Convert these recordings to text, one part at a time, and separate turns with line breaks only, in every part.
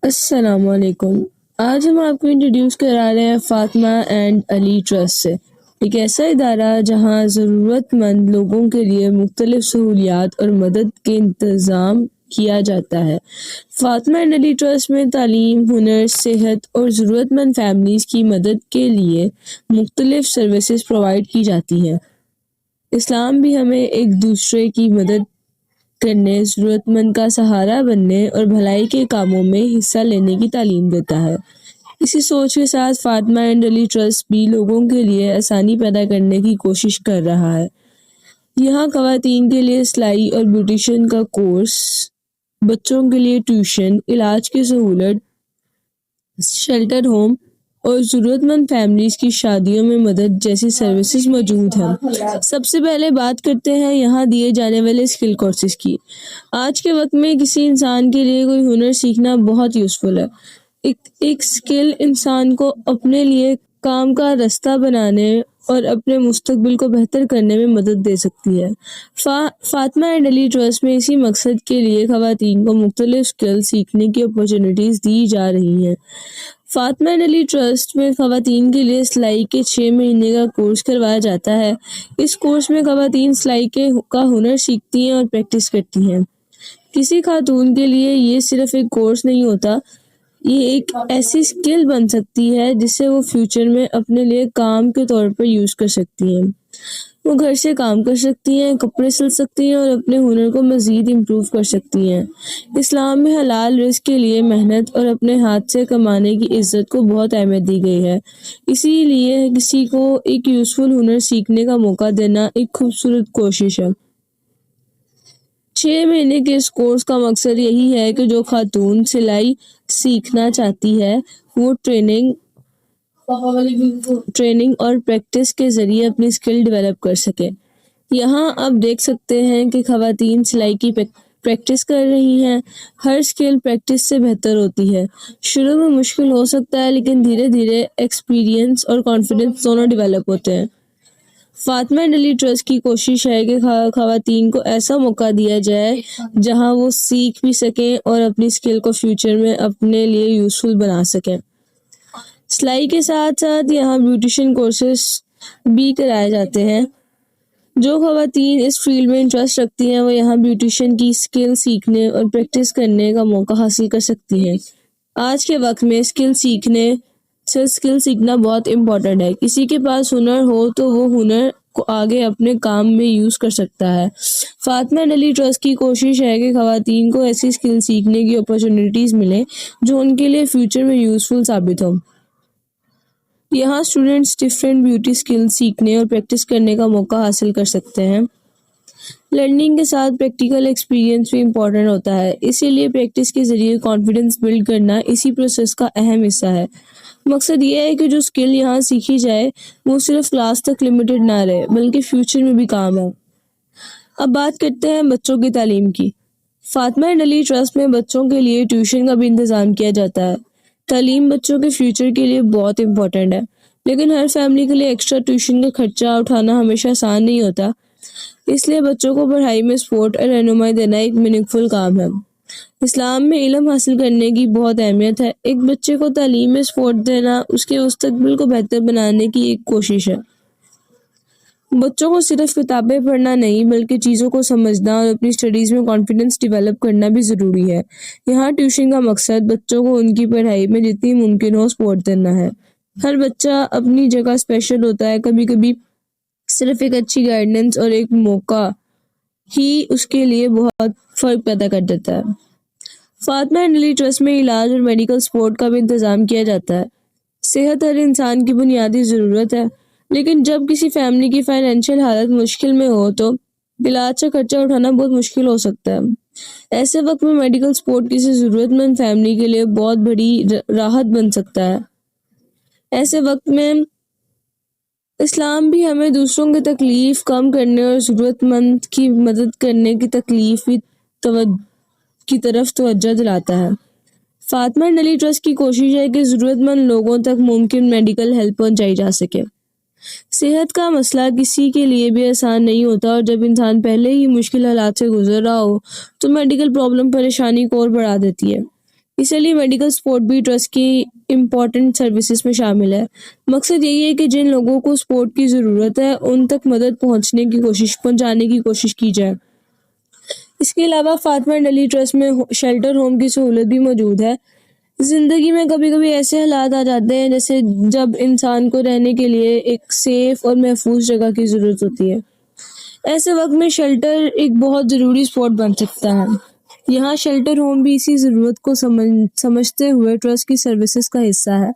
السلام علیکم۔ آج ہم آپ کو انٹروڈیوس کرا رہے ہیں فاطمہ اینڈ علی ٹرسٹ سے، ایک ایسا ادارہ جہاں ضرورت مند لوگوں کے لیے مختلف سہولیات اور مدد کے انتظام کیا جاتا ہے۔ فاطمہ اینڈ علی ٹرسٹ میں تعلیم، ہنر، صحت اور ضرورت مند فیملیز کی مدد کے لیے مختلف سروسز پرووائڈ کی جاتی ہیں۔ اسلام بھی ہمیں ایک دوسرے کی مدد کرنے، ضرورت مند کا سہارا بننے اور بھلائی کے کاموں میں حصہ لینے کی تعلیم دیتا ہے۔ اسی سوچ کے ساتھ فاطمہ اینڈ علی ٹرسٹ بھی لوگوں کے لیے آسانی پیدا کرنے کی کوشش کر رہا ہے۔ یہاں خواتین کے لیے سلائی اور بیوٹیشین کا کورس، بچوں کے لیے ٹیوشن، علاج کی سہولت، شیلٹر ہوم اور ضرورت مند فیملیز کی شادیوں میں مدد جیسی سروسز موجود ہیں۔ سب سے پہلے بات کرتے ہیں یہاں دیے جانے والے اسکل کورسز کی۔ آج کے وقت میں کسی انسان کے لیے کوئی ہنر سیکھنا بہت یوزفل ہے۔ ایک اسکل انسان کو اپنے لیے کام کا رستہ بنانے اور اپنے مستقبل کو بہتر کرنے میں مدد دے سکتی ہے۔ فاطمہ اینڈ علی ٹرسٹ میں اسی مقصد کے لیے خواتین کو مختلف اسکل سیکھنے کی اپرچونٹیز دی جا رہی ہیں۔ فاطمہ اینڈ علی ٹرسٹ میں خواتین کے لیے سلائی کے 6 مہینے کا کورس کروایا جاتا ہے۔ اس کورس میں خواتین سلائی کا ہنر سیکھتی ہیں اور پریکٹس کرتی ہیں۔ کسی خاتون کے لیے یہ صرف ایک کورس نہیں ہوتا، یہ ایک ایسی اسکل بن سکتی ہے جسے وہ فیوچر میں اپنے لیے کام کے طور پر یوز کر سکتی ہیں۔ وہ گھر سے کام کر سکتی ہیں، کپڑے سل سکتی ہیں اور اپنے ہنر کو مزید امپروو کر سکتی ہیں۔ اسلام میں حلال رزق کے لیے محنت اور اپنے ہاتھ سے کمانے کی عزت کو بہت اہمیت دی گئی ہے۔ اسی لیے کسی کو ایک یوزفل ہنر سیکھنے کا موقع دینا ایک خوبصورت کوشش ہے۔ 6 مہینے کے اس کورس کا مقصد یہی ہے کہ جو خاتون سلائی سیکھنا چاہتی ہے وہ ٹریننگ اور پریکٹس کے ذریعے اپنی اسکل ڈیولپ کر سکے۔ یہاں آپ دیکھ سکتے ہیں کہ خواتین سلائی کی پریکٹس کر رہی ہیں۔ ہر اسکل پریکٹس سے بہتر ہوتی ہے۔ شروع میں مشکل ہو سکتا ہے لیکن دھیرے دھیرے ایکسپیرینس اور کانفیڈنس دونوں ڈیولپ ہوتے ہیں۔ فاطمہ اینڈ علی ٹرسٹ کی کوشش ہے کہ خواتین کو ایسا موقع دیا جائے جہاں وہ سیکھ بھی سکیں اور اپنی اسکل کو فیوچر میں اپنے لیے یوزفل بنا سکیں۔ سلائی کے ساتھ ساتھ یہاں بیوٹیشین کورسز بھی کرائے جاتے ہیں۔ جو خواتین اس فیلڈ میں انٹرسٹ رکھتی ہیں وہ یہاں بیوٹیشین کی اسکل سیکھنے اور پریکٹس کرنے کا موقع حاصل کر سکتی ہیں۔ آج کے وقت میں اسکل سیکھنا بہت امپورٹنٹ ہے۔ کسی کے پاس ہنر ہو تو وہ ہنر کو آگے اپنے کام میں یوز کر سکتا ہے۔ فاطمہ اینڈ علی ٹرسٹ کی کوشش ہے کہ خواتین کو ایسی اسکل سیکھنے کی اپرچونٹیز ملیں جو ان کے لیے فیوچر میں یوزفل ثابت ہوں۔ یہاں اسٹوڈنٹس ڈفرینٹ بیوٹی اسکل سیکھنے اور پریکٹس کرنے کا موقع حاصل کر سکتے ہیں۔ لرننگ کے ساتھ پریکٹیکل ایکسپیرینس بھی امپورٹنٹ ہوتا ہے، اسی لیے پریکٹس کے ذریعے کانفیڈنس بلڈ کرنا اسی پروسیس کا اہم حصہ ہے۔ مقصد یہ ہے کہ جو اسکل یہاں سیکھی جائے وہ صرف کلاس تک لمیٹڈ نہ رہے بلکہ فیوچر میں بھی کام ہے۔ اب بات کرتے ہیں بچوں کی تعلیم کی۔ فاطمہ اینڈ علی ٹرسٹ میں بچوں کے لیے ٹیوشن کا بھی انتظام کیا جاتا ہے۔ تعلیم بچوں کے فیوچر کے لیے بہت امپورٹنٹ ہے، لیکن ہر فیملی کے لیے ایکسٹرا ٹیوشن کا خرچہ اٹھانا ہمیشہ آسان نہیں ہوتا، اس لیے بچوں کو پڑھائی میں سپورٹ اور رہنمائی دینا ایک میننگ فل کام ہے۔ اسلام میں علم حاصل کرنے کی بہت اہمیت ہے۔ ایک بچے کو تعلیم میں سپورٹ دینا اس کے مستقبل کو بہتر بنانے کی ایک کوشش ہے۔ بچوں کو صرف کتابیں پڑھنا نہیں بلکہ چیزوں کو سمجھنا اور اپنی اسٹڈیز میں کانفیڈنس ڈیولپ کرنا بھی ضروری ہے۔ یہاں ٹیوشن کا مقصد بچوں کو ان کی پڑھائی میں جتنی ممکن ہو سپورٹ دینا ہے۔ ہر بچہ اپنی جگہ اسپیشل ہوتا ہے، کبھی کبھی صرف ایک اچھی گائیڈنس اور ایک موقع ہی اس کے لیے بہت فرق پیدا کر دیتا ہے۔ فاطمہ اینڈ علی ٹرسٹ میں علاج اور میڈیکل سپورٹ کا بھی انتظام کیا جاتا ہے۔ صحت ہر انسان کی بنیادی ضرورت ہے، لیکن جب کسی فیملی کی فائنینشیل حالت مشکل میں ہو تو علاج کا خرچہ اٹھانا بہت مشکل ہو سکتا ہے۔ ایسے وقت میں میڈیکل سپورٹ کسی ضرورت مند فیملی کے لیے بہت بڑی راحت بن سکتا ہے۔ ایسے وقت میں اسلام بھی ہمیں دوسروں کی تکلیف کم کرنے اور ضرورت مند کی مدد کرنے کی طرف توجہ دلاتا ہے۔ فاطمہ اینڈ علی ٹرسٹ کی کوشش ہے کہ ضرورت مند لوگوں تک ممکن میڈیکل ہیلپ پہنچائی جا سکے۔ صحت کا مسئلہ کسی کے لیے بھی آسان نہیں ہوتا، اور جب انسان پہلے ہی مشکل حالات سے گزر رہا ہو تو میڈیکل پرابلم پریشانی کو اور بڑھا دیتی ہے۔ اسی لیے میڈیکل سپورٹ بھی ٹرسٹ کی امپورٹنٹ سروسز میں شامل ہے۔ مقصد یہی ہے کہ جن لوگوں کو سپورٹ کی ضرورت ہے ان تک مدد پہنچانے کی کوشش کی جائے۔ اس کے علاوہ فاطمہ اینڈ علی ٹرسٹ میں شیلٹر ہوم کی سہولت بھی موجود ہے۔ زندگی میں کبھی کبھی ایسے حالات آ جاتے ہیں جیسے جب انسان کو رہنے کے لیے ایک سیف اور محفوظ جگہ کی ضرورت ہوتی ہے۔ ایسے وقت میں شیلٹر ایک بہت ضروری سپورٹ بن سکتا ہے۔ یہاں شیلٹر ہوم بھی اسی ضرورت کو سمجھتے ہوئے ٹرسٹ کی سروسز کا حصہ ہے۔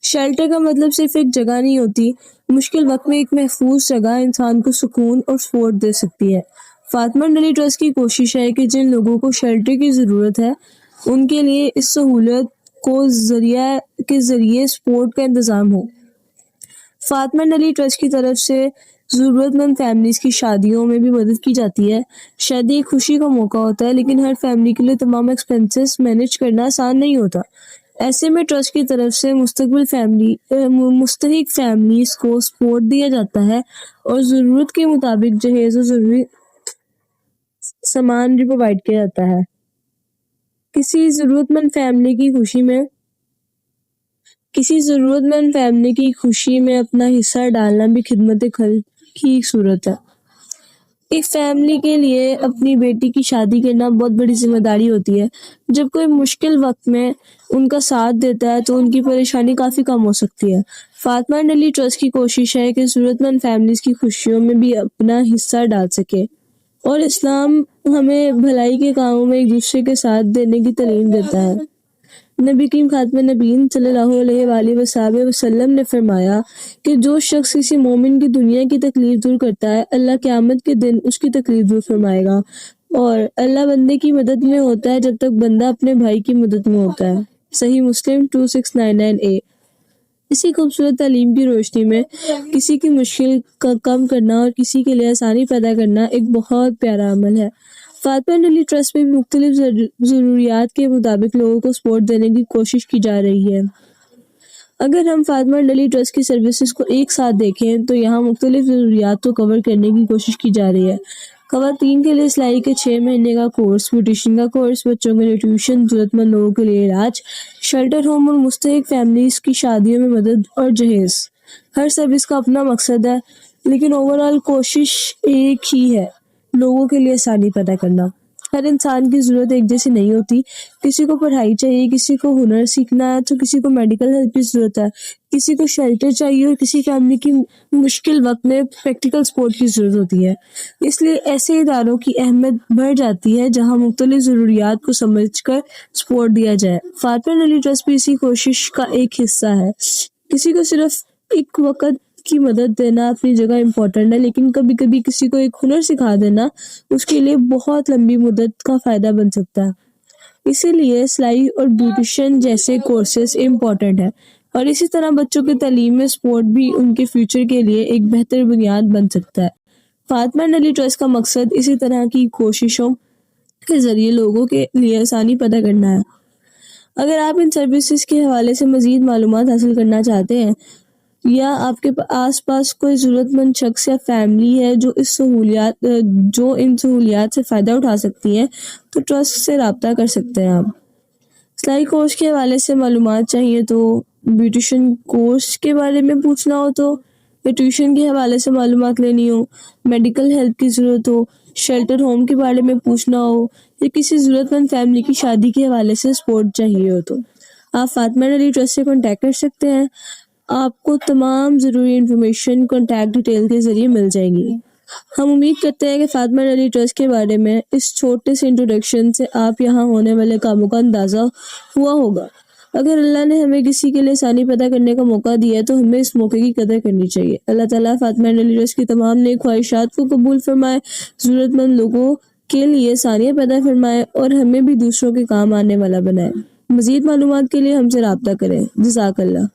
شیلٹر کا مطلب صرف ایک جگہ نہیں ہوتی، مشکل وقت میں ایک محفوظ جگہ انسان کو سکون اور سپورٹ دے سکتی ہے۔ فاطمہ اینڈ علی ٹرسٹ کی کوشش ہے کہ جن لوگوں کو شیلٹر کی ضرورت ہے ان کے لیے اس سہولت کے ذریعے سپورٹ کا انتظام ہو۔ فاطمہ اینڈ علی ٹرسٹ کی طرف سے ضرورت مند فیملیز کی شادیوں میں بھی مدد کی جاتی ہے۔ شادی ایک خوشی کا موقع ہوتا ہے لیکن ہر فیملی کے لیے تمام ایکسپنسز مینیج کرنا آسان نہیں ہوتا۔ ایسے میں ٹرسٹ کی طرف سے مستحق فیملیز کو سپورٹ دیا جاتا ہے اور ضرورت کے مطابق جہیز و ضروری سامان بھی پرووائڈ کیا جاتا ہے۔ کسی ضرورت مند فیملی کی خوشی میں اپنا حصہ ڈالنا بھی خدمت خلق کی صورت ہے۔ ایک فیملی کے لیے اپنی بیٹی کی شادی کرنا بہت بڑی ذمہ داری ہوتی ہے۔ جب کوئی مشکل وقت میں ان کا ساتھ دیتا ہے تو ان کی پریشانی کافی کم ہو سکتی ہے۔ فاطمہ اینڈ علی ٹرسٹ کی کوشش ہے کہ ضرورت مند فیملیز کی خوشیوں میں بھی اپنا حصہ ڈال سکے، اور اسلام ہمیں بھلائی کے کاموں میں ایک دوسرے کے ساتھ دینے کی تعلیم دیتا ہے۔ نبی کریم خاتم نبیین صلی اللہ علیہ وآلہ وسلم نے فرمایا کہ جو شخص کسی مومن کی دنیا کی تکلیف دور کرتا ہے، اللہ قیامت کے دن اس کی تکلیف دور فرمائے گا، اور اللہ بندے کی مدد میں ہوتا ہے جب تک بندہ اپنے بھائی کی مدد میں ہوتا ہے۔ صحیح مسلم 2699A۔ اسی خوبصورت تعلیم کی روشنی میں کسی کی مشکل کا کم کرنا اور کسی کے لیے آسانی پیدا کرنا ایک بہت پیارا عمل ہے۔ فاطمہ اینڈ علی ٹرسٹ میں مختلف ضروریات کے مطابق لوگوں کو سپورٹ دینے کی کوشش کی جا رہی ہے۔ اگر ہم فاطمہ اینڈ علی ٹرسٹ کی سروسز کو ایک ساتھ دیکھیں تو یہاں مختلف ضروریات کو کور کرنے کی کوشش کی جا رہی ہے۔ خواتین کے لیے سلائی کے 6 مہینے کا کورس، بیوٹیشین کا کورس، بچوں کے لیے ٹیوشن، ضرورت مند لوگوں کے لیے علاج، شیلٹر ہوم اور مستحق فیملیز کی شادیوں میں مدد اور جہیز۔ ہر سروس کا اپنا مقصد ہے لیکن اوورآل کوشش ایک ہی ہے، لوگوں کے لیے آسانی پیدا کرنا۔ ہر انسان کی ضرورت ایک جیسی نہیں ہوتی، کسی کو پڑھائی چاہیے، کسی کو ہنر سیکھنا ہے تو کسی کو میڈیکل ہیلپ کی ضرورت ہے، کسی کو شیلٹر چاہیے اور کسی فیملی کی مشکل وقت میں پریکٹیکل سپورٹ کی ضرورت ہوتی ہے۔ اس لیے ایسے اداروں کی اہمیت بڑھ جاتی ہے جہاں مختلف ضروریات کو سمجھ کر سپورٹ دیا جائے۔ فاطمہ اینڈ علی ٹرسٹ بھی اسی کوشش کا ایک حصہ ہے۔ کسی کو صرف ایک وقت کی مدد دینا اپنی جگہ امپورٹنٹ ہے، لیکن کبھی کبھی کسی کو ایک ہنر سکھا دینا اس کے لیے بہت لمبی مدت کا فائدہ بن سکتا ہے۔ اسی لیے سلائی اور بیوٹیشن جیسے کورسز امپورٹنٹ ہے، اور اسی طرح بچوں کی تعلیم میں سپورٹ بھی ان کے فیوچر کے لیے ایک بہتر بنیاد بن سکتا ہے۔ فاطمہ اینڈ علی ٹرسٹ کا مقصد اسی طرح کی کوششوں کے ذریعے لوگوں کے لیے آسانی پیدا کرنا ہے۔ اگر آپ ان سروسز کے حوالے سے مزید معلومات حاصل کرنا چاہتے ہیں یا آپ کے آس پاس کوئی ضرورت مند شخص یا فیملی ہے جو ان سہولیات سے فائدہ اٹھا سکتی ہے تو ٹرسٹ سے رابطہ کر سکتے ہیں۔ آپ سلائی کورس کے حوالے سے معلومات چاہیے تو، بیوٹیشین کورس کے بارے میں پوچھنا ہو تو، یا ٹیوشن کے حوالے سے معلومات لینی ہو، میڈیکل ہیلپ کی ضرورت ہو، شیلٹر ہوم کے بارے میں پوچھنا ہو، یا کسی ضرورت مند فیملی کی شادی کے حوالے سے سپورٹ چاہیے ہو تو آپ فاطمہ اینڈ علی ٹرسٹ سے کانٹیکٹ کر سکتے ہیں۔ آپ کو تمام ضروری انفارمیشن کانٹیکٹ ڈیٹیل کے ذریعے مل جائے گی۔ ہم امید کرتے ہیں کہ فاطمہ اینڈ علی ٹرسٹ کے بارے میں اس چھوٹے سے انٹروڈکشن سے آپ یہاں ہونے والے کاموں کا اندازہ ہوا ہوگا۔ اگر اللہ نے ہمیں کسی کے لیے آسانی پیدا کرنے کا موقع دیا ہے تو ہمیں اس موقع کی قدر کرنی چاہیے۔ اللہ تعالیٰ فاطمہ اینڈ علی ٹرسٹ کی تمام نیک خواہشات کو قبول فرمائے، ضرورت مند لوگوں کے لیے آسانیاں پیدا فرمائے اور ہمیں بھی دوسروں کے کام آنے والا بنائے۔ مزید معلومات کے لیے ہم سے رابطہ کریں۔ جزاک اللہ۔